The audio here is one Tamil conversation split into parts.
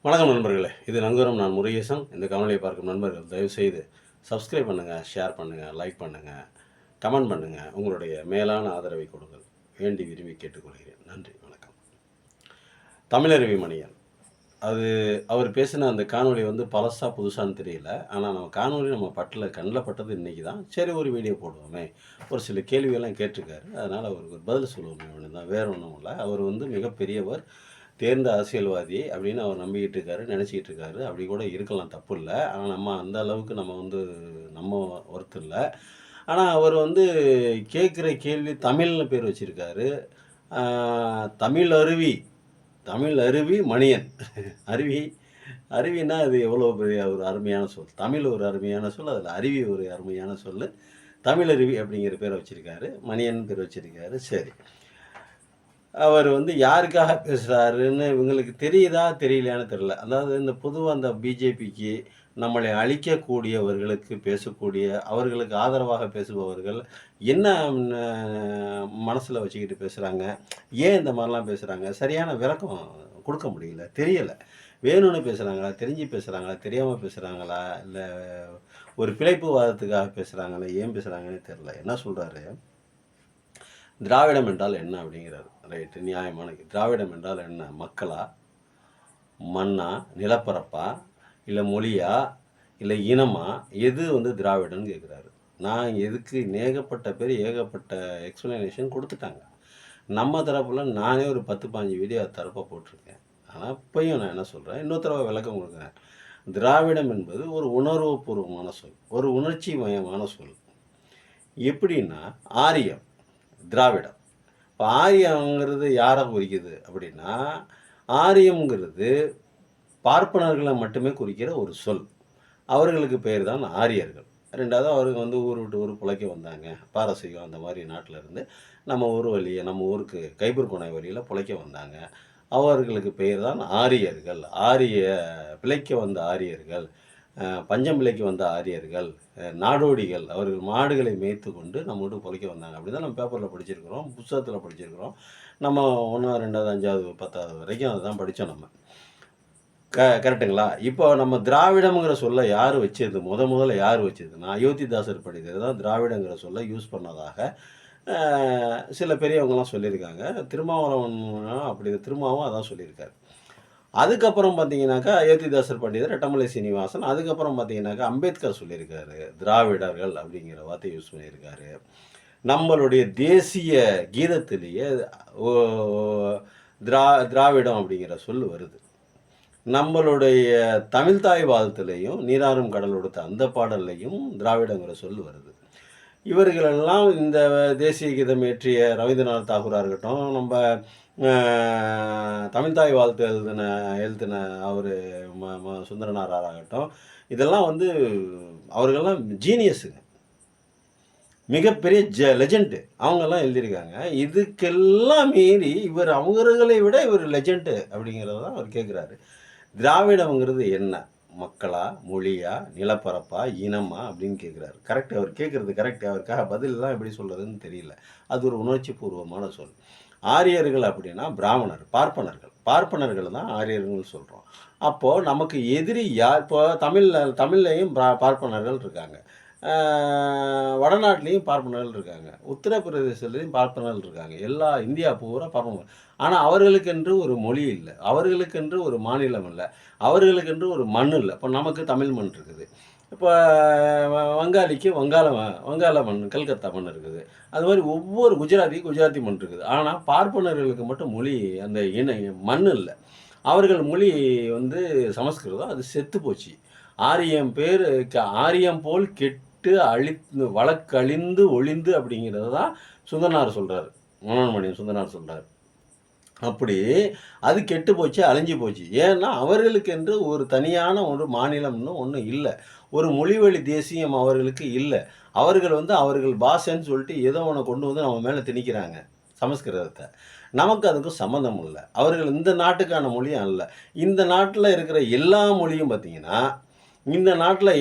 வணக்கம் நண்பர்களே, இது நங்கூரம். நான் முருகேசன். இந்த காணொலியை பார்க்கும் நண்பர்கள் தயவுசெய்து சப்ஸ்கிரைப் பண்ணுங்கள், ஷேர் பண்ணுங்கள், லைக் பண்ணுங்கள், கமெண்ட் பண்ணுங்கள். உங்களுடைய மேலான ஆதரவை கொடுங்கள். வேண்டி விரும்பி கேட்டுக்கொள்கிறேன். நன்றி, வணக்கம். தமிழருவி மணியன், அவர் பேசின அந்த காணொலி பழசா புதுசான்னு தெரியல. ஆனால் நம்ம கண்ணில் பட்டது இன்றைக்கி தான். சரி, ஒரு வீடியோ போடுவோமே. ஒரு சில கேள்வியெல்லாம் கேட்டிருக்காரு. அதனால் அவருக்கு ஒரு பதில் சொல்லுவோமே அப்படின்னு தான், வேறு ஒன்றும் இல்லை. அவர் மிகப்பெரியவர், தேர்ந்த அரசியல்வாதி அப்படின்னு அவர் நம்பிக்கிட்டு இருக்காரு, நினச்சிக்கிட்டு இருக்காரு. அப்படி கூட இருக்கலாம், தப்பு இல்லை. ஆனால் நம்ம அந்த அளவுக்கு நம்ம ஒர்த்து இல்லை. ஆனால் அவர் கேட்குற கேள்வி தமிழ்னு பேர் வச்சுருக்காரு. தமிழ் அருவி மணியன். அருவினா அது எவ்வளோ பெரிய ஒரு அருமையான சொல். தமிழ் ஒரு அருமையான சொல், அதில் அருவி ஒரு அருமையான சொல். தமிழருவி அப்படிங்கிற பேரை வச்சுருக்காரு, மணியன் பேர் வச்சுருக்காரு. சரி, அவர் யாருக்காக பேசுகிறாருன்னு இவங்களுக்கு தெரியுதா தெரியலையான்னு தெரில. அதாவது இந்த பொதுவாக அந்த பிஜேபிக்கு நம்மளை அழிக்கக்கூடியவர்களுக்கு பேசக்கூடிய, அவர்களுக்கு ஆதரவாக பேசுபவர்கள் என்ன மனசில் வச்சுக்கிட்டு பேசுகிறாங்க, ஏன் இந்த மாதிரிலாம் பேசுகிறாங்க, சரியான விளக்கம் கொடுக்க முடியல, தெரியலை. வேணும்னு பேசுகிறாங்களா, தெரிஞ்சு பேசுகிறாங்களா, தெரியாமல் பேசுகிறாங்களா, இல்லை ஒரு பிழைப்புவாதத்துக்காக பேசுகிறாங்களா, ஏன் பேசுகிறாங்கன்னு தெரில. என்ன சொல்கிறாரு, திராவிடம் என்றால் என்ன அப்படிங்கிறார். ரைட்டு, நியாயமான. திராவிடம் என்றால் என்ன? மக்களா, மண்ணா, நிலப்பரப்பா, இல்லை மொழியா, இல்லை இனமா, எது திராவிடன்னு கேட்குறாரு. நான் எதுக்கு ஏகப்பட்ட பேர் ஏகப்பட்ட எக்ஸ்ப்ளனேஷன் கொடுத்துட்டாங்க. நம்ம தரப்பில் நானே ஒரு 10-15 வீடியோ தரப்பாக போட்டிருக்கேன். ஆனால் இப்பையும் நான் என்ன சொல்கிறேன், இன்னொரு தடவை விளக்கம் கொடுக்குறேன். திராவிடம் என்பது ஒரு உணர்வுபூர்வமான சொல், ஒரு உணர்ச்சி மயமான சொல். எப்படின்னா, ஆரியம், திராவிடம். இப்போ ஆரியங்கிறது யாரை குறிக்குது அப்படின்னா, ஆரியங்கிறது பார்ப்பனர்களை மட்டுமே குறிக்கிற ஒரு சொல். அவர்களுக்கு பேர் தான் ஆரியர்கள். ரெண்டாவது, அவருக்கு ஊர் விட்டு ஊர் பிழைக்க வந்தாங்க, பாரசீகம் அந்த மாதிரி நாட்டில் இருந்து நம்ம ஊர் வழியை, நம்ம ஊருக்கு கைபூர் கொனை வழியில் பிழைக்க வந்தாங்க. அவர்களுக்கு பெயர் தான் ஆரியர்கள். பிழைக்க வந்த ஆரியர்கள், பஞ்சம் பிழைக்க வந்த ஆரியர்கள், நாடோடிகள். அவர்கள் மாடுகளை மேய்த்து கொண்டு நம்ம வீட்டுக்கு பிழைக்க வந்தாங்க. அப்படி தான் நம்ம பேப்பரில் படிச்சிருக்கிறோம், புத்தகத்தில் படிச்சிருக்கிறோம். நம்ம 1, 2, 5, 10 வரைக்கும் அதை தான் படித்தோம் நம்ம. கரெக்டுங்களா? இப்போ நம்ம திராவிடம்ங்கிற சொல்ல யார் வச்சது, முதல்ல யார் வச்சதுன்னா, அயோத்திதாசர் படித்தது தான் திராவிடங்கிற சொல்ல யூஸ் பண்ணதாக சில பெரியவங்கலாம் சொல்லியிருக்காங்க. திருமாவும் அதான் சொல்லியிருக்காரு. அதுக்கப்புறம் பார்த்தீங்கன்னாக்கா அயோத்திதாசர் பண்டிதர், ரெட்டமலை சீனிவாசன். அதுக்கப்புறம் பார்த்தீங்கன்னாக்கா அம்பேத்கர் சொல்லியிருக்காரு, திராவிடர்கள் அப்படிங்கிற வார்த்தை யூஸ் பண்ணியிருக்காரு. நம்மளுடைய தேசிய கீதத்திலேயே திராவிடம் அப்படிங்கிற சொல் வருது. நம்மளுடைய தமிழ்தாய் வாழ்த்துலேயும் நீராறும் கடல் கொடுத்த அந்த பாடல்லையும் திராவிடங்கிற சொல் வருது. இவர்களெல்லாம் இந்த தேசிய கீதம் இயற்றிய ரவீந்திரநாத் தாகூராக இருக்கட்டும், நம்ம தமிழ்தாய் வாழ்த்து எழுதின அவர் சுந்தரனாராக இருக்கட்டும், இதெல்லாம் அவர்களெல்லாம் ஜீனியஸுங்க, மிகப்பெரிய லெஜெண்டு. அவங்கெல்லாம் எழுதியிருக்காங்க. இதுக்கெல்லாம் மீறி அவர்களை விட இவர் லெஜெண்டு அப்படிங்கிறத தான் அவர் கேட்குறாரு. திராவிடம்ங்கிறது என்ன? மக்களா, மொழியா, நிலப்பரப்பா, இனமா அப்படின்னு கேட்குறாரு. கரெக்ட், அவர் கேட்குறது கரெக்ட். அவருக்காக பதிலெலாம் எப்படி சொல்கிறதுன்னு தெரியல. அது ஒரு உணர்ச்சி பூர்வமான சொல். ஆரியர்கள் அப்படின்னா பார்ப்பனர்கள் தான் ஆரியர்கள் சொல்கிறோம். அப்போது நமக்கு எதிரி யார்? இப்போ தமிழ்லையும் பார்ப்பனர்கள் இருக்காங்க, வடநாட்டிலையும் பார்ப்பனர்கள் இருக்காங்க, உத்தரப்பிரதேசத்துலேயும் பார்ப்பனர்கள் இருக்காங்க, எல்லா இந்தியா பூரா பார்ப்பனர். ஆனால் அவர்களுக்கென்று ஒரு மொழி இல்லை, அவர்களுக்கென்று ஒரு மாநிலம் இல்லை, அவர்களுக்கென்று ஒரு மண் இல்லை. இப்போ நமக்கு தமிழ் மண் இருக்குது, இப்போ வங்காளிக்கு வங்காள மண், கல்கத்தா மண் இருக்குது. அது மாதிரி ஒவ்வொரு குஜராத்தி மண் இருக்குது. ஆனால் பார்ப்பனர்களுக்கு மட்டும் மொழி, அந்த மண் இல்லை. அவர்கள் மொழி சமஸ்கிருதம், அது செத்து போச்சு. ஆரியம் போல் கெட்டு வழக்கழிந்து ஒளிந்து அப்படிங்கிறது தான் சுந்தரனார் சொல்கிறார், மனோன்மணியன் சுந்தரனார் சொல்கிறார். அப்படி அது கெட்டு போச்சு, அழிஞ்சு போச்சு. ஏன்னா அவர்களுக்கு என்று ஒரு தனியான ஒரு மாநிலம்னு ஒன்று இல்லை, ஒரு மொழிவழி தேசியம் அவர்களுக்கு இல்லை. அவர்கள் அவர்கள் பாஷைன்னு சொல்லிட்டு ஏதோ ஒன்று கொண்டு நம்ம மேலே திணிக்கிறாங்க, சமஸ்கிருதத்தை. நமக்கு அதுக்கும் சம்மந்தம் இல்லை. அவர்கள் இந்த நாட்டுக்கான மொழியும் அல்ல. இந்த நாட்டில் இருக்கிற எல்லா மொழியும் பார்த்திங்கன்னா, இந்த நாட்டில்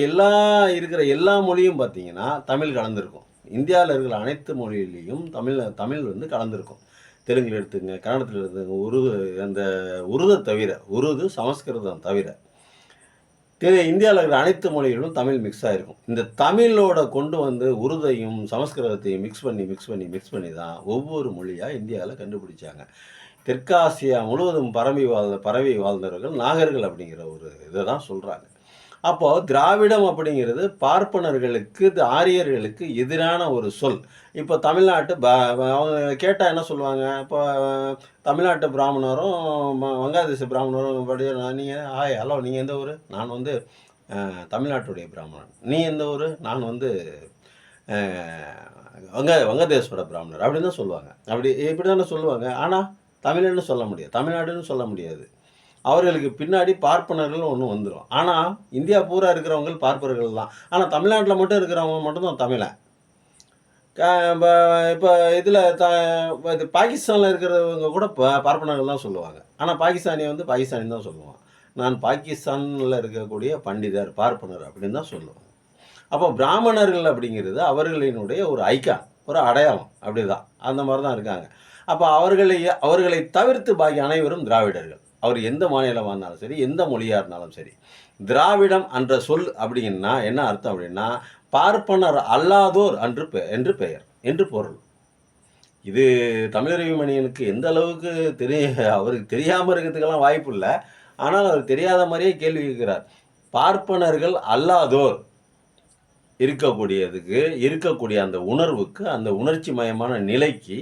இருக்கிற எல்லா மொழியும் பார்த்திங்கன்னா தமிழ் கலந்துருக்கும். இந்தியாவில் இருக்கிற அனைத்து மொழியிலையும் தமிழ் கலந்துருக்கும். தெலுங்கில் எடுத்துங்க, கன்னடத்தில் எடுத்துங்க, அந்த உருதை தவிர, உருது, சமஸ்கிருதம் தவிர இந்தியாவில் இருக்கிற அனைத்து மொழிகளும் தமிழ் மிக்ஸ் ஆகிருக்கும். இந்த தமிழோட கொண்டு வந்து உருதையும் சமஸ்கிருதத்தையும் மிக்ஸ் பண்ணி தான் ஒவ்வொரு மொழியாக இந்தியாவில் கண்டுபிடிச்சாங்க. தெற்காசியா முழுவதும் பரவி வாழ்ந்தவர்கள் நாகர்கள் அப்படிங்கிற ஒரு இதை தான் சொல்கிறாங்க. அப்போது திராவிடம் அப்படிங்கிறது பார்ப்பனர்களுக்கு, ஆரியர்களுக்கு எதிரான ஒரு சொல். இப்போ தமிழ்நாட்டு அவங்க கேட்டால் என்ன சொல்லுவாங்க? இப்போ தமிழ்நாட்டு பிராமணரும் வங்காளதேச பிராமணரும் நீங்கள் ஹலோ நீங்கள் எந்த ஊர்? நான் வந்து தமிழ்நாட்டுடைய பிராமணன். நீ எந்த ஊர்? நான் வந்து வங்கதேசோட பிராமணர் அப்படின்னு தான் சொல்லுவாங்க. இப்படி தானே சொல்லுவாங்க. ஆனால் தமிழன்னு சொல்ல முடியாது, தமிழ்நாடுன்னு சொல்ல முடியாது. அவர்களுக்கு பின்னாடி பார்ப்பனர்கள் ஒன்று வந்துடும். ஆனால் இந்தியா பூரா இருக்கிறவங்க பார்ப்பனர்கள் தான். ஆனால் தமிழ்நாட்டில் மட்டும் இருக்கிறவங்க மட்டும்தான் தமிழன். இப்போ இதில் இது பாகிஸ்தானில் இருக்கிறவங்க கூட பார்ப்பனர்கள் தான் சொல்லுவாங்க. ஆனால் பாகிஸ்தானியை வந்து பாகிஸ்தானி தான் சொல்லுவான். நான் பாகிஸ்தானில் இருக்கக்கூடிய பண்டிதர், பார்ப்பனர் அப்படின்னு தான் சொல்லுவாங்க. அப்போ பிராமணர்கள் அப்படிங்கிறது அவர்களினுடைய ஒரு ஐக்கான், ஒரு அடையாளம். அப்படி தான், அந்த மாதிரி தான் இருக்காங்க. அப்போ அவர்களை தவிர்த்து பாக்கி அனைவரும் திராவிடர்கள். அவர் எந்த மாநிலமாக இருந்தாலும் சரி, எந்த மொழியாக இருந்தாலும் சரி. திராவிடம் என்ற சொல் அப்படின்னா என்ன அர்த்தம் அப்படின்னா, பார்ப்பனர் அல்லாதோர் என்று பெயர் என்று பொருள். இது தமிழறிவு மணியனுக்கு எந்த அளவுக்கு அவருக்கு தெரியாமல் இருக்கிறதுக்கெல்லாம் வாய்ப்பு இல்லை. ஆனால் அவர் தெரியாத மாதிரியே கேள்வி கேட்கிறார். பார்ப்பனர்கள் அல்லாதோர் இருக்கக்கூடிய அந்த உணர்வுக்கு, அந்த உணர்ச்சி மயமான நிலைக்கு,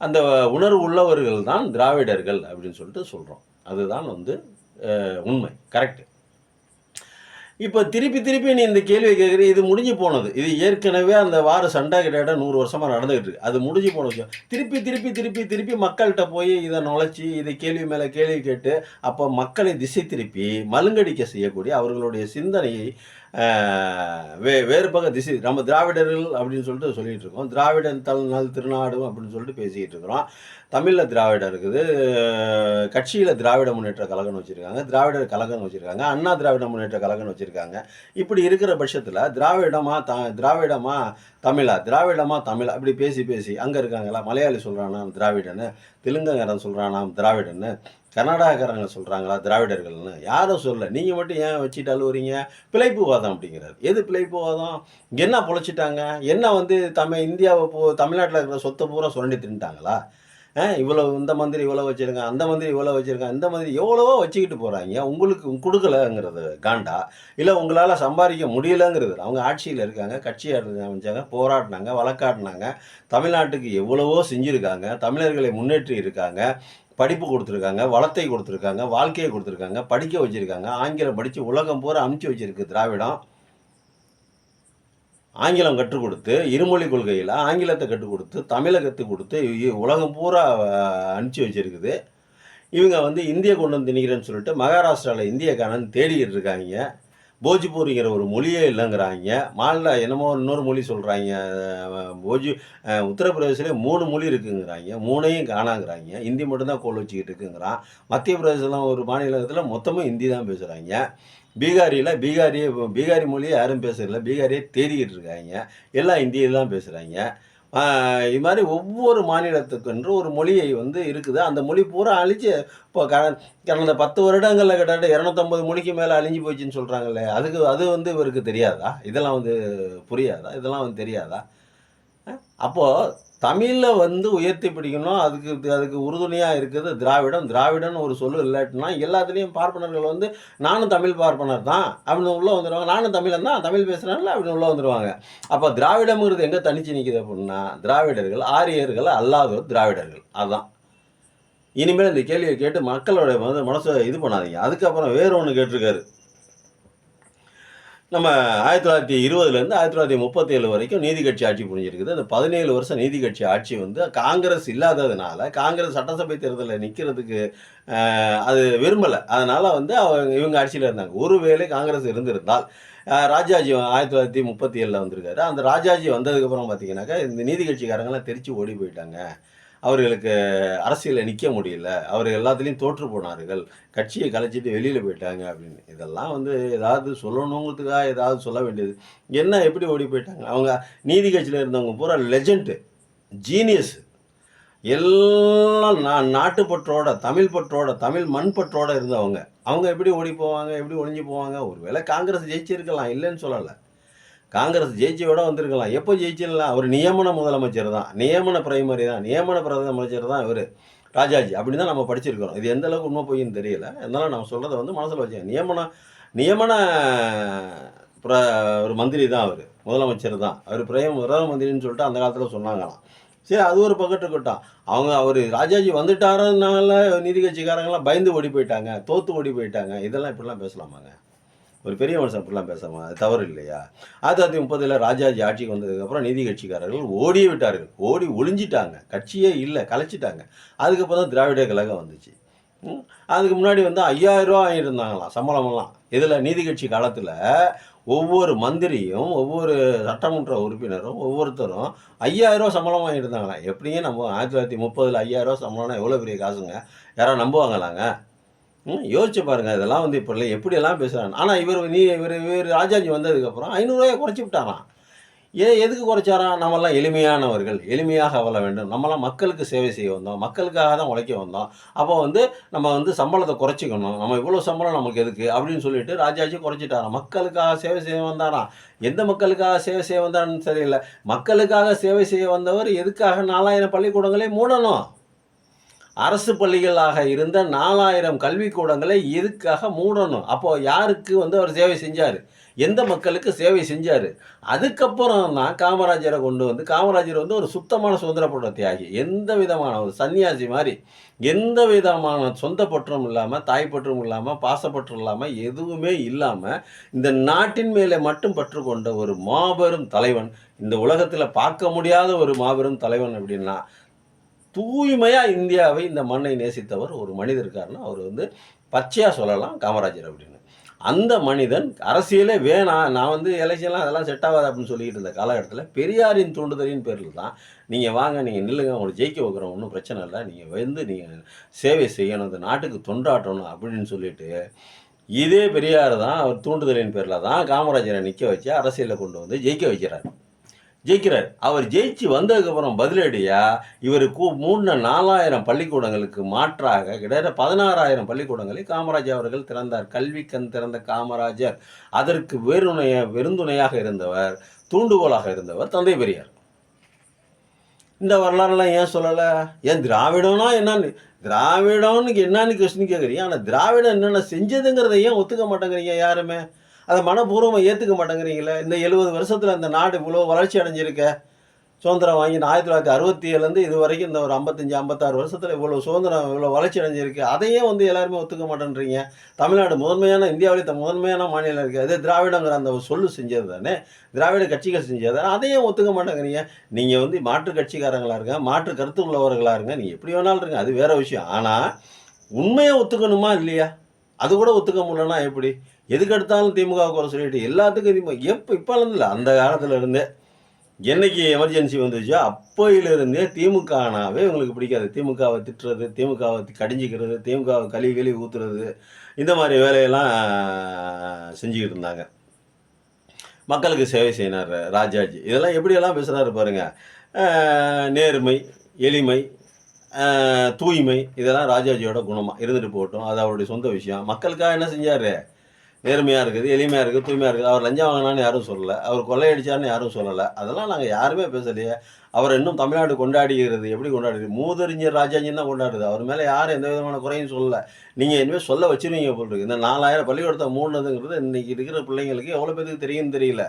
அந்த உணர்வு உள்ளவர்கள் தான் திராவிடர்கள் அப்படின்னு சொல்லிட்டு சொல்கிறோம். அதுதான் வந்து உண்மை, கரெக்டு. இப்போ திருப்பி நீ இந்த கேள்வியை கேட்குற, இது முடிஞ்சு போனது. இது ஏற்கனவே அந்த சண்டை கிட்ட 100 வருஷமாக நடந்துகிட்டு இருக்கு. அது முடிஞ்சு போன விஷயம். திருப்பி மக்கள்கிட்ட போய் இதை நுழைச்சி இதை கேள்வி மேலே கேள்வி கேட்டு அப்போ மக்களை திசை திருப்பி மழுங்கடிக்க செய்யக்கூடிய அவர்களுடைய சிந்தனையை வேறு பக்கம் திசை. நம்ம திராவிடர்கள் அப்படின்னு சொல்லிட்டு இருக்கோம். திராவிடன் நல் திருநாடும் அப்படின்னு சொல்லிட்டு பேசிக்கிட்டு இருக்கிறோம். தமிழில் திராவிடம் இருக்குது, கட்சியில் திராவிட முன்னேற்ற கழகம்னு வச்சுருக்காங்க, திராவிடர் கழகம்னு வச்சுருக்காங்க, அண்ணா திராவிட முன்னேற்ற கழகம்னு வச்சுருக்காங்க. இப்படி இருக்கிற பட்சத்தில் திராவிடமா தமிழா அப்படி பேசி அங்கே இருக்காங்களா, மலையாளி சொல்கிறானா திராவிடன்னு, தெலுங்கங்காரன் சொல்கிறானா திராவிடன்னு, கர்நாடகாக்காரங்க சொல்கிறாங்களா திராவிடர்கள்னு, யாரும் சொல்ல. நீங்கள் மட்டும் ஏன் வச்சுட்டு அழுவுறீங்க? பிழைப்புவாதம் அப்படிங்கிறார். எது பிழைப்புவாதம்? என்ன பொழைச்சிட்டாங்க? என்ன வந்து இந்தியாவை தமிழ்நாட்டில் இருக்கிற சொத்தை பூரா சுரண்டி தின்ட்டாங்களா? இவ்வளோ இந்த மந்திரி இவ்வளோ வச்சுருக்காங்க, அந்த மந்திரி இவ்வளோ வச்சுருக்காங்க, இந்த மந்திரி எவ்வளவோ வச்சுக்கிட்டு போகிறாங்க. உங்களுக்கு கொடுக்கலங்கிறது காண்டா, இல்லை உங்களால் சம்பாதிக்க முடியலைங்கிறது. அவங்க ஆட்சியில் இருக்காங்க, கட்சி அமைச்சாங்க, போராடினாங்க, வழக்காடினாங்க, தமிழ்நாட்டுக்கு எவ்வளவோ செஞ்சுருக்காங்க, தமிழர்களை முன்னேற்றி இருக்காங்க, படிப்பு கொடுத்துருக்காங்க, வளத்தை கொடுத்துருக்காங்க, வாழ்க்கையை கொடுத்துருக்காங்க, படிக்க வச்சுருக்காங்க, ஆங்கிலம் படித்து உலகம் பூரா அமுச்சு வச்சுருக்கு திராவிடம். ஆங்கிலம் கற்றுக் கொடுத்து, இருமொழி கொள்கையில் ஆங்கிலத்தை கற்றுக் கொடுத்து, தமிழை கற்றுக் கொடுத்து உலகம் பூரா அனுப்பிச்சி வச்சுருக்குது. இவங்க வந்து இந்திய கொண்டு வந்து திணிக்கிறேன்னு சொல்லிட்டு மகாராஷ்டிராவில் இந்தியக்காரன் தேடிக்கிட்டு இருக்காங்க. போஜ்பூரிங்கிற ஒரு மொழியே இல்லைங்கிறாங்க. மாநில என்னமோ இன்னொரு மொழி சொல்கிறாங்க. உத்தரப்பிரதேசிலே 3 மொழி இருக்குங்கிறாங்க, 3ஐயும் காணாங்கிறாங்க. ஹிந்தி மட்டும்தான் கோல் வச்சுக்கிட்டு இருக்குங்கிறான். மத்திய பிரதேசலாம் ஒரு மாநிலத்தில் மொத்தமும் ஹிந்தி தான் பேசுகிறாங்க. பீகாரி மொழியை யாரும் பேசுறதில்ல, பீகாரியே தேடிக்கிட்டு இருக்காங்க. எல்லாம் ஹிந்தியில் தான் பேசுகிறாங்க. இது மாதிரி ஒவ்வொரு மாநிலத்துக்கென்று ஒரு மொழியை வந்து இருக்குது. அந்த மொழி பூரா அழிச்சு இப்போ கடந்த 10 வருடங்களில் கிட்டத்தட்ட 250 மொழிக்கு மேலே அழிஞ்சு போச்சுன்னு சொல்கிறாங்களே, அது வந்து இவருக்கு தெரியாதா? இதெல்லாம் வந்து புரியாதா? இதெல்லாம் வந்து தெரியாதா? அப்போது தமிழில் வந்து உயர்த்தி பிடிக்கணும். அதுக்கு உறுதுணையாக இருக்குது திராவிடன்னு ஒரு சொல்லு இல்லாட்டினா எல்லாத்துலேயும் பார்ப்பனர்கள் வந்து நானும் தமிழ் பார்ப்பனர் தான் அப்படின்னு உள்ளே வந்துடுவாங்க. நானும் தமிழன் தான், தமிழ் பேசுகிறாங்களா அப்படின்னு உள்ளே வந்துடுவாங்க. அப்போ திராவிடம்ங்கிறது எங்கே தனிச்சு நிற்கிது அப்படின்னா, திராவிடர்கள் ஆரியர்கள் அல்லாதோர் திராவிடர்கள். அதுதான். இனிமேல் இந்த கேள்வியை கேட்டு மக்களோட மனசை இது பண்ணாதீங்க. அதுக்கப்புறம் வேறு ஒன்று கேட்டிருக்காரு. நம்ம 1920லேருந்து 1937 வரைக்கும் நீதி கட்சி ஆட்சி புரிஞ்சிருக்குது. அந்த 17 வருஷம் நீதி கட்சி ஆட்சி வந்து காங்கிரஸ் இல்லாததுனால, காங்கிரஸ் சட்டசபை தேர்தலில் நிற்கிறதுக்கு அது விரும்பலை. அதனால் வந்து இவங்க ஆட்சியில் இருந்தாங்க. ஒருவேளை காங்கிரஸ் இருந்திருந்தால், ராஜாஜி 1937 வந்திருக்காரு. அந்த ராஜாஜி வந்ததுக்கப்புறம் பார்த்தீங்கன்னாக்கா இந்த நீதி கட்சிக்காரங்களாம் தெரிச்சு ஓடி போயிட்டாங்க. அவர்களுக்கு அரசியலில் நிற்க முடியல, அவர் எல்லாத்துலேயும் தோற்று போனார்கள், கட்சியை கலைச்சிட்டு வெளியில் போயிட்டாங்க அப்படின்னு. இதெல்லாம் வந்து ஏதாவது சொல்லணுங்கிறதுக்காக ஏதாவது சொல்ல வேண்டியது. எப்படி ஓடி போயிட்டாங்க? அவங்க நீதி கட்சியில் இருந்தவங்க பூரா லெஜெண்டு, ஜீனியஸ். எல்லாம் நாட்டுப்பற்றோட, தமிழ் பற்றோட, தமிழ் மண் பற்றோட இருந்தவங்க. அவங்க எப்படி ஓடி போவாங்க? எப்படி ஒளிஞ்சு போவாங்க? ஒருவேளை காங்கிரஸ் ஜெயிச்சிருக்கலாம், இல்லைன்னு சொல்லல. காங்கிரஸ் ஜெயிச்சு விட வந்திருக்கலாம். எப்போ ஜெயிச்சிடலாம்? அவர் நியமன முதலமைச்சர் தான். நியமன பிரைமரி தான். நியமன பிரதம அமைச்சர் தான் இவரு. ராஜாஜி. அப்படின்னு தான் நம்ம படிச்சிருக்கிறோம். இது எந்த அளவுக்கு உண்மை பொய்ன்னு தெரியல. இருந்தாலும் நம்ம சொல்றத வந்து மனசுல வச்சுக்கங்க. நியமன பிர ஒரு மந்திரி தான் அவரு. முதலமைச்சர் தான். அவரு பிரதம மந்திரின்னு சொல்லிட்டு அந்த காலத்துல சொன்னாங்களாம். சரி, அது ஒரு பக்கம் இருக்கட்டும். அவரு ராஜாஜி வந்துட்டாருனால நீதி கட்சிக்காரங்கலாம் பயந்து ஓடி போயிட்டாங்க, தோத்து ஓடி போயிட்டாங்க. இதெல்லாம் இப்படிலாம் பேசலாமாங்க? ஒரு பெரிய மனுஷன் அப்படிலாம் பேசாமா? அது தவறு இல்லையா? 1930 ராஜாஜி ஆட்சிக்கு வந்ததுக்கப்புறம் நீதி கட்சிக்காரர்கள் ஓடியே விட்டார்கள். ஓடி ஒளிஞ்சிட்டாங்க. கட்சியே இல்லை, கலைச்சிட்டாங்க. அதுக்கப்புறம் தான் திராவிட கழகம் வந்துச்சு. அதுக்கு முன்னாடி வந்து 5000 ரூபா வாங்கியிருந்தாங்களாம் சம்பளமெல்லாம். இதில் நீதி கட்சி காலத்தில் ஒவ்வொரு மந்திரியும், ஒவ்வொரு சட்டமன்ற உறுப்பினரும், ஒவ்வொருத்தரும் 5000 ரூபா சம்பளம் வாங்கியிருந்தாங்களாம். எப்படிங்க நம்ம 1930 5000 ரூபா சம்பளம்னா எவ்வளோ பெரிய காசுங்க? யாராவது நம்புவாங்களாங்க? யோசிச்சு பாருங்க. இதெல்லாம் வந்து இப்போ இல்லை, எப்படியெல்லாம் பேசுகிறாங்க. ஆனால் இவர் ராஜாஜி வந்ததுக்கப்புறம் 500 ரூபாயை குறைச்சி விட்டாராம். எதுக்கு குறைச்சாராம்? நம்மெல்லாம் எளிமையானவர்கள், எளிமையாக வாழ வேண்டும், நம்மலாம் மக்களுக்கு சேவை செய்ய வந்தோம், மக்களுக்காக தான் உழைக்க வந்தோம். அப்போ வந்து நம்ம வந்து சம்பளத்தை குறைச்சிக்கணும், நம்ம இவ்வளோ சம்பளம் நமக்கு எதுக்கு அப்படின்னு சொல்லிட்டு ராஜாஜி குறைச்சிட்டாராம். மக்களுக்காக சேவை செய்ய வந்தாராம். எந்த மக்களுக்காக சேவை செய்ய வந்தாருன்னு தெரியல. மக்களுக்காக சேவை செய்ய வந்தவர் எதுக்காக 4000 பள்ளிக்கூடங்களை மூடணும்? அரசு பள்ளிகளாக இருந்த 4000 கல்விக்கூடங்களை எதுக்காக மூடணும்? அப்போ யாருக்கு வந்து அவர் சேவை செஞ்சார்? எந்த மக்களுக்கு சேவை செஞ்சார்? அதுக்கப்புறம் தான் காமராஜரை கொண்டு வந்து, காமராஜர் வந்து ஒரு சுத்தமான சுதந்திர போராட்ட தியாகி. எந்த விதமான ஒரு சன்னியாசி மாதிரி, எந்த விதமான சொந்த பற்றும் இல்லாமல், தாய் பற்றும் இல்லாமல், பாசப்பற்றும் இல்லாமல், எதுவுமே இல்லாமல், இந்த நாட்டின் மேலே மட்டும் பற்று கொண்ட ஒரு மாபெரும் தலைவன். இந்த உலகத்தில் பார்க்க முடியாத ஒரு மாபெரும் தலைவன் அப்படின்னா, தூய்மையா இந்தியாவை, இந்த மண்ணை நேசித்தவர் ஒரு மனிதர் இருக்காருன்னா, அவர் வந்து பச்சையா சொல்லலாம் காமராஜர் அப்படின்னு. அந்த மனிதன் அரசியலே வேணாம், நான் வந்து எலெக்ஷன்லாம் அதெல்லாம் செட் ஆகாது அப்படின்னு சொல்லிக்கிட்டு இருந்த காலகட்டத்தில் பெரியாரின் தூண்டுதலின் பேரில் தான், நீங்கள் வாங்க, நீங்கள் நில்லுங்க, உங்களை ஜெயிக்க வைக்கிறோம், ஒன்றும் பிரச்சனை இல்லை, நீங்கள் வந்து நீங்கள் சேவை செய்யணும், இந்த நாட்டுக்கு தொண்டாற்றணும் அப்படின்னு சொல்லிட்டு, இதே பெரியார் தான் அவர் தூண்டுதலின் பேரில் தான் காமராஜரை நிற்க வச்சு அரசியலில் கொண்டு வந்து ஜெயிக்கிறார். அவர் ஜெயிச்சு வந்ததுக்கப்புறம் பதிலடியா இவர் மூடின 4000 பள்ளிக்கூடங்களுக்கு மாற்றாக கிட்டத்தட்ட 16,000 பள்ளிக்கூடங்களை காமராஜர் அவர்கள் திறந்தார். கல்வி கண் திறந்த காமராஜர். அதற்கு வெறுந்துணையாக இருந்தவர், தூண்டுகோலாக இருந்தவர் தந்தை பெரியார். இந்த வரலாறுலாம் ஏன் சொல்லலை? ஏன் திராவிடம்னா என்னன்னு, திராவிடம்னு என்னன்னு கொஸ்டின் கேட்குறீங்க. ஆனால் திராவிடம் என்னென்ன செஞ்சதுங்கிறத ஏன் ஒத்துக்க மாட்டேங்கிறீங்க யாருமே? அதை மனப்பூர்வமாக ஏற்றுக்க மாட்டேங்கிறீங்களே. இந்த 70 வருஷத்தில் இந்த நாடு இவ்வளோ வளர்ச்சி அடைஞ்சிருக்க, சுதந்திரம் வாங்கி 1967 இது வரைக்கும் இந்த ஒரு 55 56 வருஷத்தில் இவ்வளோ சுதந்திரம், இவ்வளோ வளர்ச்சி அடைஞ்சிருக்கு. அதையே வந்து எல்லாருமே ஒத்துக்க மாட்டேன்றீங்க. தமிழ்நாடு முதன்மையான முதன்மையான மாநிலம் இருக்குது. அதே திராவிடங்கிற அந்த சொல்லு செஞ்சது தானே, திராவிட கட்சிகள் செஞ்சது தானே, அதையும் ஒத்துக்க மாட்டேங்கிறீங்க. நீங்கள் வந்து மாற்று கட்சிக்காரங்களாக இருங்க, மாற்று கருத்து உள்ளவர்களாக இருங்க, நீங்கள் எப்படி வேணாலும் இருங்க, அது வேறு விஷயம். ஆனால் உண்மையை ஒத்துக்கணுமா இல்லையா? அது கூட ஒத்துக்க முடியலன்னா எப்படி? எதுக்கு எடுத்தாலும் திமுக குறை சொல்லிட்டு எல்லாத்துக்கும் இப்போலேருந்து இல்லை, அந்த காலத்தில் இருந்தே என்னைக்கு எமர்ஜென்சி வந்துச்சோ அப்போயிலிருந்தே திமுகனாவே உங்களுக்கு பிடிக்காது. திமுகவை திட்டுறது, திமுகவை கடிஞ்சிக்கிறது, திமுகவை கழுவி ஊற்றுறது, இந்த மாதிரி வேலையெல்லாம் செஞ்சுக்கிட்டு இருந்தாங்க. மக்களுக்கு சேவை செய்யினார் ராஜாஜி. இதெல்லாம் எப்படியெல்லாம் பேசுகிறாரு பாருங்க. நேர்மை, எளிமை, தூய்மை, இதெல்லாம் ராஜாஜியோட குணமாக இருந்துட்டு போகட்டும், அது அவருடைய சொந்த விஷயம். மக்களுக்காக என்ன செஞ்சார்? நேர்மையாக இருக்குது, எளிமையாக இருக்குது, தூய்மையாக இருக்குது. அவர் லஞ்சம் வாங்கினான்னு யாரும் சொல்லலை, அவர் கொள்ளையடிச்சார்னு யாரும் சொல்லலை. அதெல்லாம் நாங்கள் யாருமே பேசலையே. அவர் இன்னும் தமிழ்நாடு கொண்டாடுகிறது. எப்படி கொண்டாடுது? மூதறிஞர் ராஜாஜின்னு தான் கொண்டாடுது. அவர் மேலே யாரும் எந்த விதமான குறையும் சொல்லலை. நீங்கள் இனிமேல் சொல்ல வச்சுருவீங்க போல். இந்த 4000 பள்ளிக்கூடத்தை மூணுனதுங்கிறது இன்றைக்கி இருக்கிற பிள்ளைங்களுக்கு எவ்வளோ பேருக்கு தெரியும்னு தெரியல.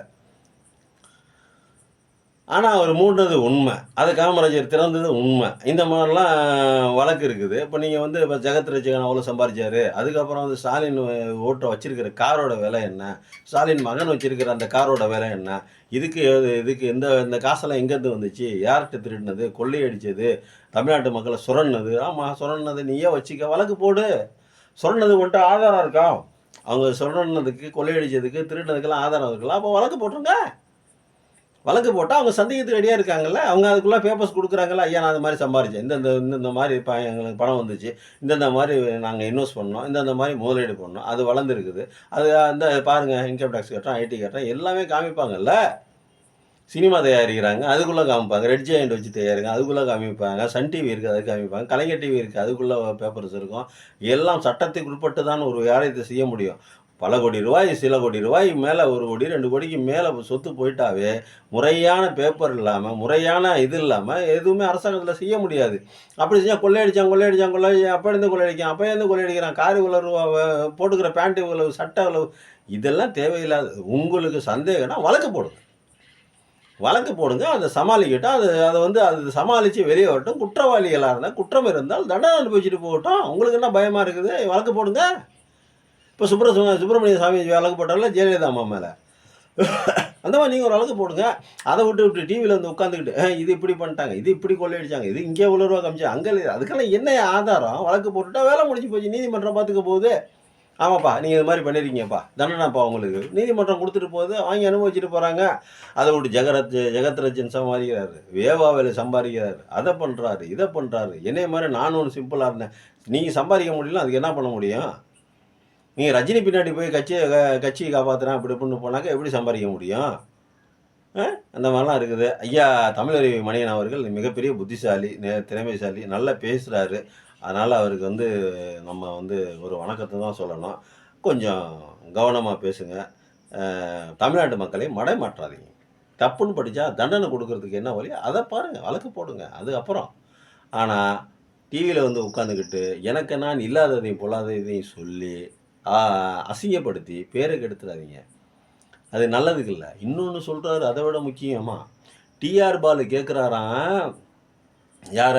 ஆனால் அவர் மூடினது உண்மை, அது காமராஜர் திறந்தது உண்மை. இந்த மாதிரிலாம் வழக்கு இருக்குது. இப்போ நீங்கள் வந்து இப்போ ஜெகத் ரட்சகன் அவ்வளோ சம்பாதிச்சார், அதுக்கப்புறம் வந்து ஸ்டாலின் ஓட்ட வச்சிருக்கிற காரோட விலை என்ன, ஸ்டாலின் மகன் வச்சிருக்கிற அந்த காரோட விலை என்ன, இதுக்கு இந்த காசெல்லாம் எங்கேருந்து வந்துச்சு, யார்கிட்ட திருடினது, கொள்ளையடிச்சது, தமிழ்நாட்டு மக்களை சுரண்டது. ஆமாம், சுரண்டது நீயே வச்சுக்க, வழக்கு போடு. சுரண்டது வந்துட்டு ஆதாரம் இருக்கா? அவங்க சுரண்டதுக்கு, கொள்ளையடிச்சதுக்கு, திருடினதுக்கெல்லாம் ஆதாரம் இருக்கலாம். அப்போ வழக்கு போட்டுருங்க. வழக்கு போட்டால் அவங்க சந்தேகத்துக்கு ரெடியாக இருக்காங்கல்ல. அவங்க அதுக்குள்ளே பேப்பர்ஸ் கொடுக்குறாங்கல்ல. ஐயா, நான் அது மாதிரி சம்பாரித்தேன், இந்தந்த மாதிரி எங்களுக்கு பணம் வந்துச்சு, இந்தந்த மாதிரி நாங்கள் இன்வெஸ்ட் பண்ணோம், இந்தந்த மாதிரி முதலீடு பண்ணோம், அது வளர்ந்துருக்குது, அது அந்த பாருங்கள், இன்கம் டேக்ஸ் கட்டுறோம், ஐடி கட்டுறோம், எல்லாமே காமிப்பாங்கல்ல. சினிமா தயாரிக்கிறாங்க, அதுக்குள்ளே காமிப்பாங்க. ரெட் ஜெயண்ட் வச்சு தயாரிங்க, அதுக்குள்ளே காமிப்பாங்க. சன் டிவி இருக்குது, அதுக்கு காமிப்பாங்க. கலைஞர் டிவி இருக்குது, அதுக்குள்ளே பேப்பர்ஸ் இருக்கும். எல்லாம் சட்டத்துக்கு உட்பட்டு தான் ஒரு காரியத்தை செய்ய முடியும். பல கோடி ரூபாய், சில கோடி ரூபாய் மேலே, 1 கோடி 2 கோடிக்கு மேலே சொத்து போயிட்டாவே முறையான பேப்பர் இல்லாமல், முறையான இது இல்லாமல் எதுவுமே அரசாங்கத்தில் செய்ய முடியாது. அப்படி செஞ்சால் கொள்ளையடிச்சான் அப்போ இருந்து கொள்ளையடிக்கான், அப்போ இருந்து கொள்ளையடிக்கிறான், காரு இவ்வளவு, போட்டுக்கிற பேண்ட்டு இவ்வளவு, சட்டை இவ்வளவு, இதெல்லாம் தேவையில்லாது. உங்களுக்கு சந்தேகம்னா வழக்கு போடுங்க, அதை சமாளிக்கட்டும். அதை சமாளித்து வெளியே வரட்டும். குற்றவாளிகளாக இருந்தால், குற்றம் இருந்தால் தண்டனை அனுபவிச்சுட்டு போகட்டும். உங்களுக்கு என்ன பயமாக இருக்குது? வழக்கு போடுங்க. இப்போ சுப்பிரமணிய சாமி வழக்கு போட்டால ஜெயலலிதா அம்மா மேலே, அந்த மாதிரி நீங்கள் ஒரு வழக்கு போடுங்க. அதை விட்டு டிவியில் வந்து உட்காந்துக்கிட்டு இது இப்படி பண்ணிட்டாங்க, இது இப்படி கொள்ளையடிச்சாங்க, இது இங்கே இவ்வளோ ரூபா காமிச்சு, அங்கே அதுக்கெல்லாம் என்ன ஆதாரம்? வழக்கு போட்டுட்டா வேலை முடிஞ்சு போச்சு. நீதிமன்றம் பார்த்துக்க போகுது. ஆமாப்பா, நீங்கள் இது மாதிரி பண்ணியிருக்கீங்கப்பா, தண்டனைப்பா உங்களுக்கு. நீதிமன்றம் கொடுத்துட்டு போகுது, வாங்கி அனுபவிச்சுட்டு போகிறாங்க. அதை விட்டு ஜெகத்ரட்சன் சம்பாதிக்கிறாரு, வேவாவில் சம்பாதிக்கிறாரு, அதை பண்ணுறாரு, இதை பண்ணுறாரு. என்னைய மாதிரி நானும் ஒன்று சிம்பிளாக இருந்தேன். நீங்கள் சம்பாதிக்க முடியல, அதுக்கு என்ன பண்ண முடியும்? நீங்கள் ரஜினி பின்னாடி போய் கட்சியை காப்பாற்றுறேன் அப்படி இப்படின்னு போனாக்கா எப்படி சம்பாதிக்க முடியும்? அந்த மாதிரிலாம் இருக்குது. ஐயா தமிழறிவி மணியன் அவர்கள் மிகப்பெரிய புத்திசாலி, திறமைசாலி, நல்லா பேசுகிறாரு. அதனால் அவருக்கு நம்ம ஒரு வணக்கத்தை தான் சொல்லணும். கொஞ்சம் கவனமாக பேசுங்க. தமிழ்நாட்டு மக்களை மடைமாற்றாதீங்க. தப்புன்னு படித்தா தண்டனை கொடுக்கறதுக்கு என்ன வழி, அதை பாருங்கள், வழக்கு போடுங்க, அது அப்புறம். ஆனால் டிவியில் உட்காந்துக்கிட்டு எனக்கு நான் இல்லாததையும் பொல்லாததையும் சொல்லி அசிங்கப்படுத்தி பேரை கெடுத்துடாதீங்க. அது நல்லதுக்கு இல்லை. இன்னொன்று சொல்கிறாரு, அதை விட முக்கியமா, டிஆர் பாலு கேட்குறாராம், யார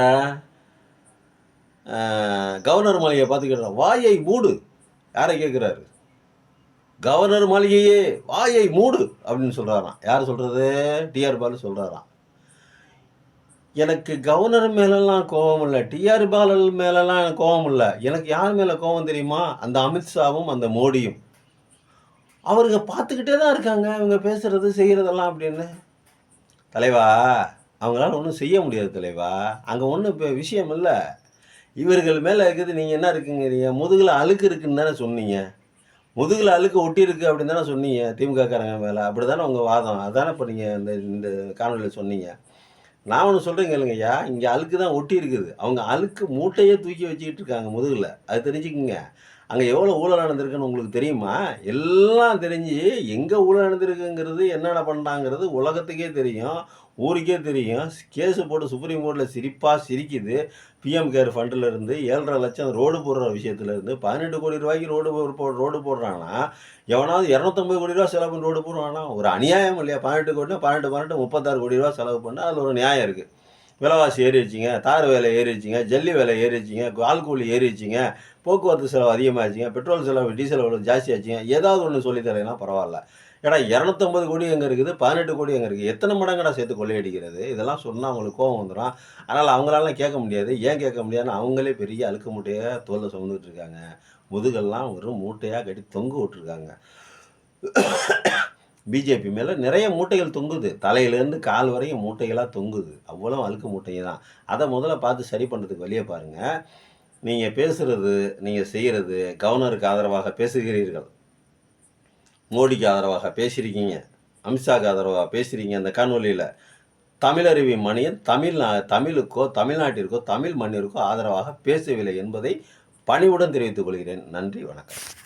கவர்னர் மாளிகையை பார்த்து கேட்குறான், வாயை மூடு. யாரை கேட்குறாரு? கவர்னர் மாளிகையே வாயை மூடு அப்படின்னு சொல்கிறாராம். யார் சொல்கிறது? டிஆர் பாலு சொல்கிறாராம். எனக்கு கவர்னர் மேலெல்லாம் கோபம் இல்லை, டிஆர் பாலு மேலெல்லாம் எனக்கு கோபம் இல்லை. எனக்கு யார் மேலே கோபம் தெரியுமா? அந்த அமித்ஷாவும் அந்த மோடியும். அவருங்க பார்த்துக்கிட்டே தான் இருக்காங்க, இவங்க பேசுகிறது செய்கிறதெல்லாம் அப்படின்னு. தலைவா, அவங்களால ஒன்றும் செய்ய முடியாது தலைவா. அங்கே ஒன்றும் இப்போ விஷயம் இல்லை. இவர்கள் மேலே இருக்குது. நீங்கள் என்ன இருக்குங்கிறீங்க? முதுகில் அழுக்கு இருக்குன்னு தானே சொன்னீங்க. முதுகில் அழுக்கு ஒட்டி இருக்குது அப்படின்னு தானே சொன்னீங்க திமுகக்காரங்க மேலே. அப்படி தானே உங்கள் வாதம். அதானே இப்போ நீங்கள் இந்த காணொலியில் சொன்னீங்க. நான் ஒன்று சொல்கிறேங்க இல்லைங்கய்யா, இங்கே அழுக்கு தான் ஒட்டி இருக்குது. அவங்க அழுக்கு மூட்டையே தூக்கி வச்சுக்கிட்டு இருக்காங்க முதுகில். அது தெரிஞ்சுக்குங்க. அங்கே எவ்வளோ ஊழல் நடந்திருக்குன்னு உங்களுக்கு தெரியுமா? எல்லாம் தெரிஞ்சு எங்கே ஊழல் நடந்திருக்குங்கிறது, என்னென்ன பண்ணுறாங்கிறது உலகத்துக்கே தெரியும், ஊருக்கே தெரியும். கேஸு போட்டு சுப்ரீம் கோர்ட்டில் சிரிக்குது. பிஎம் கேர் ஃபண்டில் இருந்து 7.5 லட்சம் ரோடு போடுற விஷயத்துலேருந்து 18 கோடி ரூபாய்க்கு ரோடு போடுறான்னா, எவனாவது 250 கோடி ரூபா செலவு பண்ணி ரோடு போடுவானா? ஒரு அநியாயம் இல்லையா? 18 கோடினா 36 கோடி ரூபா செலவு பண்ணால் அதில் ஒரு நியாயம் இருக்குது. விலைவாசி ஏறி வச்சிங்க, தார் வேலை ஏறி வச்சிங்க, ஜல்லி வேலை ஏறி வச்சிங்க, ஆள் கூலி ஏறி வச்சிங்க, போக்குவரத்து செலவு அதிகமாகிடுச்சிங்க, பெட்ரோல் செலவு டீசல் செலவு ஜாஸ்தி ஆச்சுங்க. ஏதாவது ஒன்று சொல்லித்தரேன்னா பரவாயில்ல. ஏன்னா 250 கோடி எங்கே இருக்குது, 18 கோடி எங்கே இருக்குது? எத்தனை மடங்கடா சேர்த்து கொள்ளையடிக்கிறது? இதெல்லாம் சொன்னால் அவங்களுக்கு கோபம் வந்துடும். அதனால் அவங்களாலாம் கேட்க முடியாது. ஏன் கேட்க முடியாதுன்னு, அவங்களே பெரிய அழுக்கு மூட்டையாக தோலில் சுமந்துட்டு இருக்காங்க. முதுகெல்லாம் ஒரு மூட்டையாக கட்டி தொங்க விட்டுருக்காங்க. பிஜேபி மேலே நிறைய மூட்டைகள் தொங்குது. தலையிலேருந்து கால் வரையும் மூட்டைகளாக தொங்குது. அவ்வளோ அழுக்கு மூட்டைங்க தான். அதை முதல்ல பார்த்து சரி பண்ணுறதுக்கு வழியை பாருங்கள். நீங்கள் பேசுகிறது, நீங்கள் செய்கிறது, கவர்னருக்கு ஆதரவாக பேசுகிறீர்கள், மோடிக்கு ஆதரவாக பேசியிருக்கீங்க, அமித்ஷாவுக்கு ஆதரவாக பேசுகிறீங்க. அந்த காணொலியில் தமிழறிவி மணியன் தமிழுக்கோ தமிழ்நாட்டிற்கோ தமிழ் மண்ணிற்கோ ஆதரவாக பேசவில்லை என்பதை பணிவுடன் தெரிவித்துக் கொள்கிறேன். நன்றி, வணக்கம்.